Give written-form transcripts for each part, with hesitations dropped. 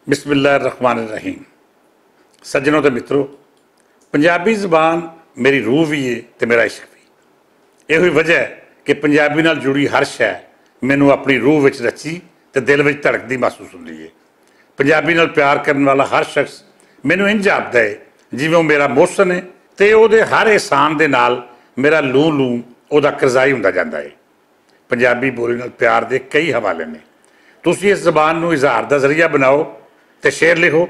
बिस्मिल्लाहिर्रहमानिर्रहीम। सज्जनों ते मित्रों, पंजाबी ज़बान मेरी रूह भी है तो मेरा इश्क भी। यही वजह है कि पंजाबी नाल जुड़ी हर शै मैनू अपनी रूह विच रची तो दिल विच धड़कदी महसूस होंदी है। पंजाबी नाल प्यार करने वाला हर शख्स मैनू इंज जापदा है जिवें वो मेरा मोहसन है ते उहदे हर एहसान दे नाल मेरा लूं लूं उहदा करज़ाई हुंदा जांदा है। पंजाबी बोली नाल प्यार दे कई हवाले ने। तुसीं इस ज़बान नूं इज़हार दा ज़रिया बनाओ तो शेर लिखो,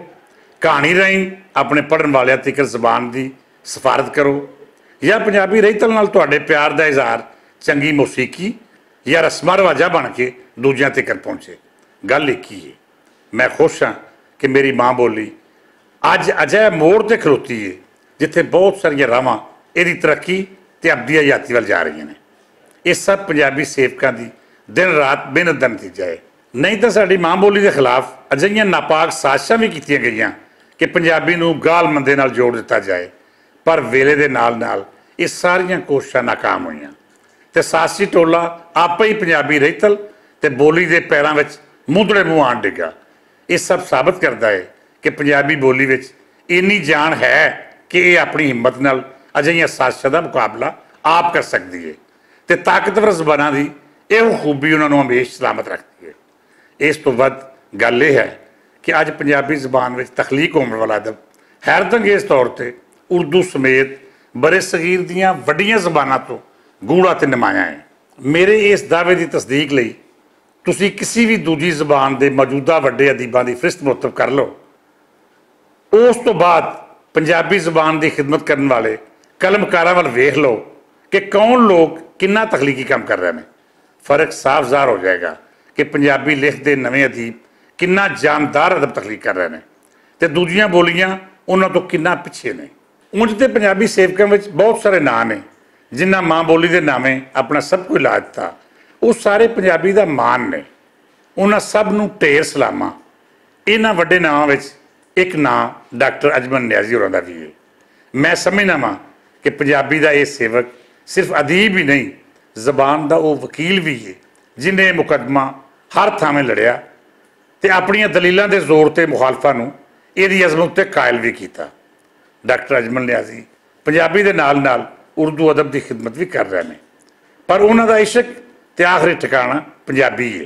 कहानी राहीं अपने पढ़न वालियां तिकर ज़बान की सिफारत करो, या पंजाबी रहीतल नाल तुहाडे प्यार का इज़हार चंगी मौसीकी या रस्मां रवाजा बन के दूजियां तिकर पहुँचे। गल एक ही है। मैं खुश हाँ कि मेरी माँ बोली अज अजै मोड़ ते खलोती है जिथे बहुत सारिया रावां इहदी तरक्की ते अबदी हयाती वाल जा रही हैं। ये सब पंजाबी सेवकों की दिन रात मेहनत का नतीजा है। नहीं तो साड़ी माँ बोली के खिलाफ अजिहियां नापाक साजिशां भी कीतियां गईयां कि पंजाबी नूं गाल मंदे नाल जोड़ दिता जाए, पर वेले दे नाल नाल ये सारियां कोशिशां नाकाम होईयां ते सासी टोला आपे ही पंजाबी रहीतल ते बोली दे पैरां विच मुंदड़े मूँह आण डिग्गा। ये सब साबित करता है कि पंजाबी बोली विच इन्नी जान है कि ये अपनी हिम्मत नाल अजिहियां साजिशां दा मुकाबला आप कर सकती है ते ताकतवर ज़बानां दी इहो खूबी उन्हां नूं हमेशा सलामत रखती है। इस तो वध गल यह है कि अज पंजाबी ज़बान में तखलीक होने वाला अदब हैरतअंगेज़ तौर पर उर्दू समेत बरे सगीर दियां वड्डियां ज़बानां तो गूढ़ा ते नुमाया है। मेरे इस दावे की तस्दीक लई तुसीं किसी भी दूजी ज़बान के मौजूदा वड्डे अदीबां की फिरिस्त मुरतब कर लो। उस तो बाद पंजाबी ज़बान की खिदमत करने वाले कलमकारां वल वेख लो कि कौन लोग किन्ना तखलीकी काम कर रहे हैं। फ़र्क साफ ज़ाहिर हो जाएगा कि पंजाबी लिखते नवे अदीब किन्ना जानदार अदब तखलीक कर रहे हैं तो दूजियां बोलियां उन्होंने तो किन्ना पिछे ने। उंज तो पंजाबी सेवकों में बहुत सारे नाम ने जिन्हें माँ बोली के नामे अपना सब कुछ ला दिता। वो सारे पंजाबी का मान ने। उन्होंने सब नूं ढेर सलामा। इन्हां वड्डे नामां विच एक नाम डॉक्टर अजमल न्याजी होरां दा भी है। मैं समझना वा कि पंजाबी का यह सेवक सिर्फ अदीब ही नहीं, ज़बान का वो वकील भी है जिन्हें मुकदमा हर थावें लड़िया तो अपनियां दलीलों के जोर पर मुखालफा नूं इहदी अजमत ते कायल भी किया। डॉक्टर अजमल न्याजी पंजाबी के नाल नाल उर्दू अदब की खिदमत भी कर रहे हैं, पर उन्हां दा इश्क ते आखिरी ठिकाना पंजाबी है।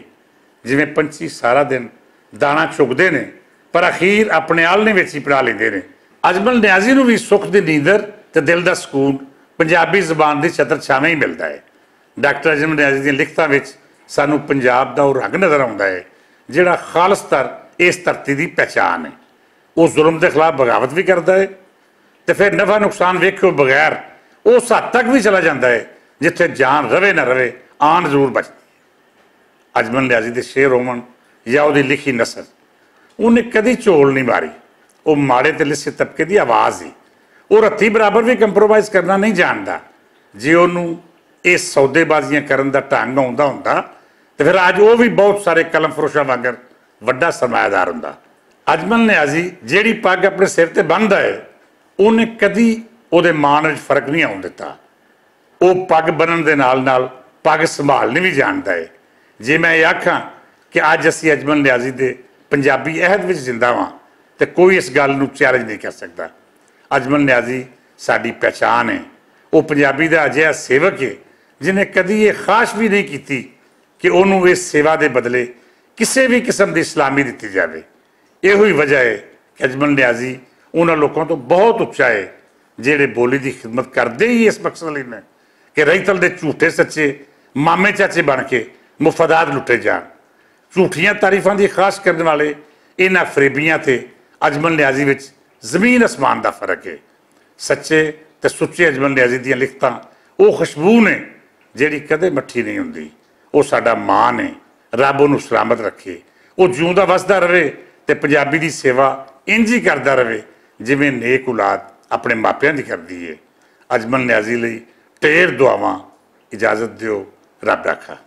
जिवें पंछी सारा दिन दाना चुगते हैं पर अखीर अपने आलने विच ही पड़ा लेंदे ने, अजमल न्याजी नूं भी सुख दी नींदर ते दिल दा सकून पंजाबी ज़बान की छतर छावें ही मिलता है। डॉक्टर अजमल न्याजी दी लिखतां विच सानू पंजाब दा वो रंग नज़र आता है जिहड़ा खालसतर इस धरती की पहचान है। वो जुल्म के खिलाफ बगावत भी करता है तो फिर नफा नुकसान वेखो बगैर उस हद तक भी चला जाता है जिथे जान रवे ना रवे आन जरूर बचती है। अजमल न्याजी के शेर होवन या वो लिखी नसर उन्हें कभी झोल नहीं मारी। वो माड़े ते लिस्से तबके की आवाज़ ही। वो रत्ती बराबर भी कंप्रोमाइज़ करना नहीं जानता। जे उन्होंने ये सौदेबाजियां करन दा ढंग आउंदा हुंदा तो फिर अज वो भी बहुत सारे कलम फरोशां वांगर वड्डा सरमायादार हुंदा। अजमल न्याजी जिहड़ी पग अपने सिर ते बन्नदा है उन्हें कदी उहदे मान विच फर्क नहीं आउण दिता। वो पग बन्नण दे नाल नाल पग संभालनी भी जानता है। जे मैं ये आखां कि अज असीं अजमल न्याजी दे पंजाबी अहद विच जिंदा वां तो कोई इस गल नूं चैलेंज नहीं कर सकता। अजमल न्याजी साडी पहचान है। वो पंजाबी का अजिहा सेवक है जिन्हें कभी ये ख्वाहिश भी नहीं की कि उन्होंने इस सेवा के बदले किसी भी किस्म की सलामी दी जाए। यही वजह है कि अजमल न्याजी उन्होंने लोगों तो बहुत उच्चा है जेडे बोली की खिदमत करते ही इस मकसद लिए ने कि रहीतल के झूठे सच्चे मामे चाचे बन के मुफादात लुटे जान। झूठियां तारीफां की ख्वाहिश करने वाले इन्हां फरेबियां ते अजमल न्याजी विच जमीन आसमान का फर्क है। सच्चे तो सुच्चे अजमल न्याजी दी लिखतां वो खुशबू ने जिहड़ी कदे मट्ठी नहीं हुंदी। वो साडा मान है। रब उहनूं सलामत रखे। वो जिउंदा वसदा रहे तो पंजाबी की सेवा इंज ही करता रहे जिवें नेक औलाद अपने मापियां दी करदी है। अजमल न्याजी लई ढेर दुआवां। इजाज़त दिओ। रब राखा।